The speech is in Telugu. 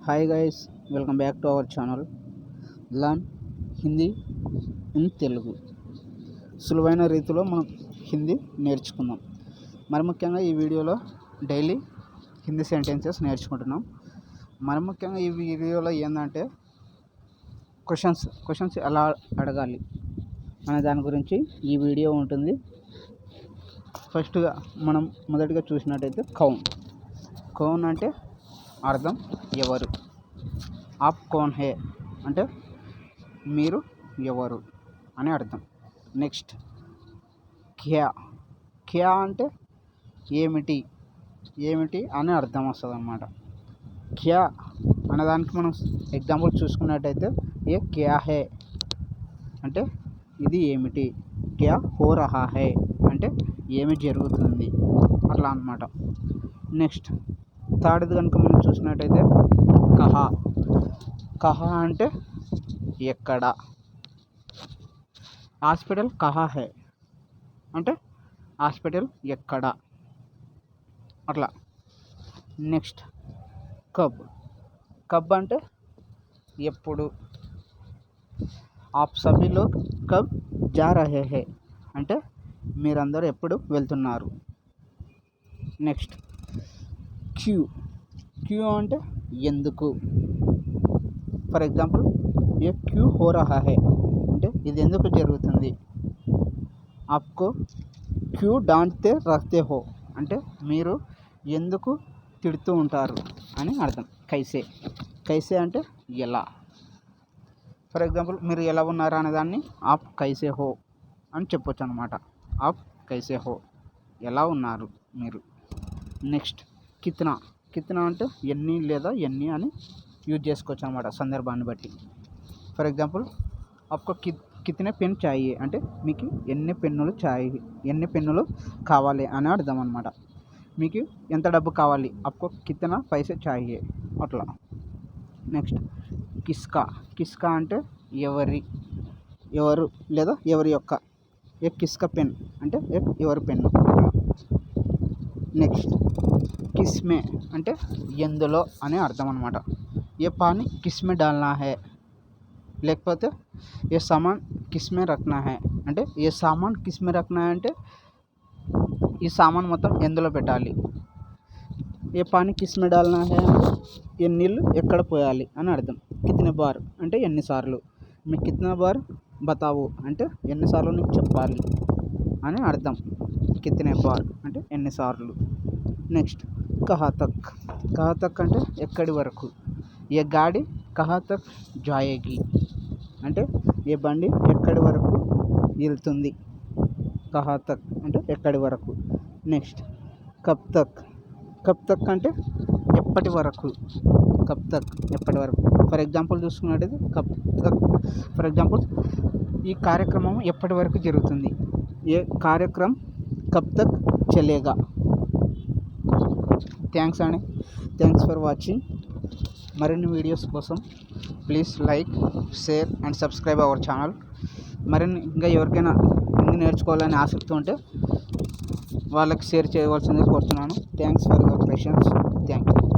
Hi guys, welcome back to our channel learn Hindi in Telugu. సులువైన రీతిలో మనం హిందీ నేర్చుకుందాం. మరి ముఖ్యంగా ఈ వీడియోలో డైలీ హిందీ సెంటెన్సెస్ నేర్చుకుంటున్నాం. మరి ముఖ్యంగా ఈ వీడియోలో ఏంటంటే క్వశ్చన్స్ ఎలా అడగాలి అనే దాని గురించి ఈ వీడియో ఉంటుంది. ఫస్ట్గా మనం మొదటిగా చూసినట్టయితే కౌన్ అంటే అర్థం ఎవరు. ఆప్ కౌన్ హే అంటే మీరు ఎవరు అని అర్థం. నెక్స్ట్ క్యా అంటే ఏమిటి అని అర్థం వస్తుంది అన్నమాట. క్యా అనేదానికి మనం ఎగ్జాంపుల్ చూసుకున్నట్టయితే ఏ క్యా హే అంటే ఇది ఏమిటి, క్యా హో రహా హై అంటే ఏమి జరుగుతుంది, అట్లా అన్నమాట. నెక్స్ట్ థర్డ్ది కనుక మనం చూసినట్టయితే కహా అంటే ఎక్కడ. హాస్పిటల్ కహా హై అంటే హాస్పిటల్ ఎక్కడ, అట్లా. నెక్స్ట్ కబ్ అంటే ఎప్పుడు. ఆప్ సభీ లోగ్ కబ్ జా రహే హై అంటే మీరందరూ ఎప్పుడు వెళ్తున్నారు. నెక్స్ట్ క్యూ అంటే ఎందుకు. ఫర్ ఎగ్జాంపుల్ ఏ క్యూ హో రహా హై అంటే ఇది ఎందుకు జరుగుతుంది. ఆప్కో క్యూ డాంట్తే రహతే హో అంటే మీరు ఎందుకు తిడుతూ ఉంటారు అని అర్థం. కైసే అంటే ఎలా. ఫర్ ఎగ్జాంపుల్ మీరు ఎలా ఉన్నారా అనే దాన్ని ఆప్ కైసే హో అని చెప్పొచ్చు అనమాట. ఆప్ కైసే హో ఎలా ఉన్నారు మీరు. నెక్స్ట్ కిత్నా అంటే ఎన్ని లేదా ఎన్ని అని యూజ్ చేసుకోవచ్చు అనమాట సందర్భాన్ని బట్టి. ఫర్ ఎగ్జాంపుల్ ఆప్కో కితనే పెన్ చాయి అంటే మీకు ఎన్ని పెన్నులు కావాలి అని అర్థం అనమాట. మీకు ఎంత డబ్బు కావాలి, ఆప్కో కితనా పైసే చాయి, అట్లా. నెక్స్ట్ కిస్కా అంటే ఎవరు లేదా ఎవరి యొక్క. ఏ కిస్కా పెన్ అంటే ఎవరి పెన్ను. నెక్స్ట్ కిస్మే అంటే ఎందులో అని అర్థం అనమాట. ఏ పానీ కిస్మే డాల్నా హై లేకపోతే ఏ సామాన్ కిస్మే రఖనా హై అంటే ఏ సామాన్ కిస్మే రఖనా హై అంటే ఈ సామాన్ మొత్తం ఎందులో పెట్టాలి. ఏ పానీ కిస్మే డాల్నా హై అంటే ఏ నీళ్ళు ఎక్కడ పోయాలి అని అర్థం. కితనే బార్ అంటే ఎన్నిసార్లు. మీ కితనా బార్ బతావు అంటే ఎన్నిసార్లు నీకు చెప్పాలి అని అర్థం. కితనే బార్ అంటే ఎన్నిసార్లు. నెక్స్ట్ కహా తక్ అంటే ఎక్కడి వరకు. ఏ గాడి కహా తక్ జాయేగి అంటే ఏ బండి ఎక్కడి వరకు వెళ్తుంది. కహా తక్ అంటే ఎక్కడి వరకు. నెక్స్ట్ కబ్ తక్ అంటే ఎప్పటి వరకు. ఎప్పటి వరకు. ఫర్ ఎగ్జాంపుల్ చూసుకున్నట్టయితే ఫర్ ఎగ్జాంపుల్ ఈ కార్యక్రమం ఎప్పటి వరకు జరుగుతుంది. ఏ కార్యక్రమం కబ్ తక్ చలేగా. Thanks for watching. మరిన్ని వీడియోస్ కోసం please like, share and subscribe our channel. మరిన్ని ఇంకా ఎవరికైనా హిందీ నేర్చుకోవాలని ఆసక్తి ఉంటే వాళ్ళకి షేర్ చేయవలసింది కోరుతున్నాను. Thanks for your patience. Thank you.